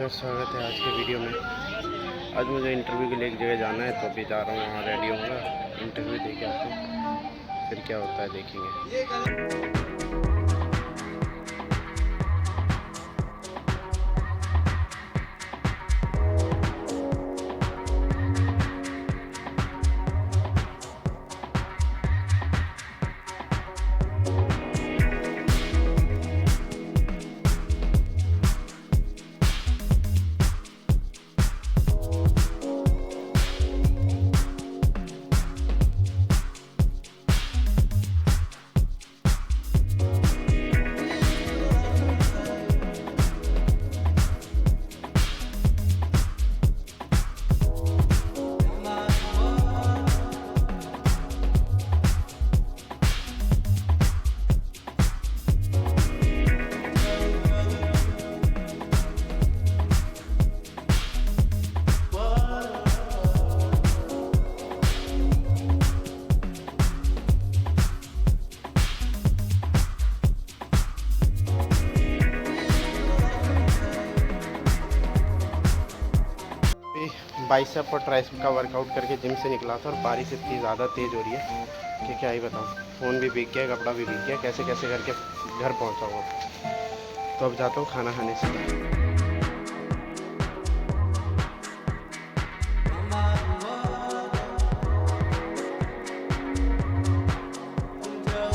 नमस्ते और स्वागत है आज के वीडियो में। आज मुझे इंटरव्यू के लिए एक जगह जाना है, तो अभी जा रहा हूँ, वहाँ रेडी होऊंगा, इंटरव्यू दे के आते हैं, फिर क्या होता है देखेंगे। बाइसेप और ट्राइसेप का वर्कआउट करके जिम से निकला था और बारिश इतनी ज़्यादा तेज़ हो रही है कि क्या ही बताऊँ। फ़ोन भी भीग गया, कपड़ा भी भीग गया, कैसे कैसे करके घर पहुँचा हूँ। तो अब जाता हूँ खाना खाने से।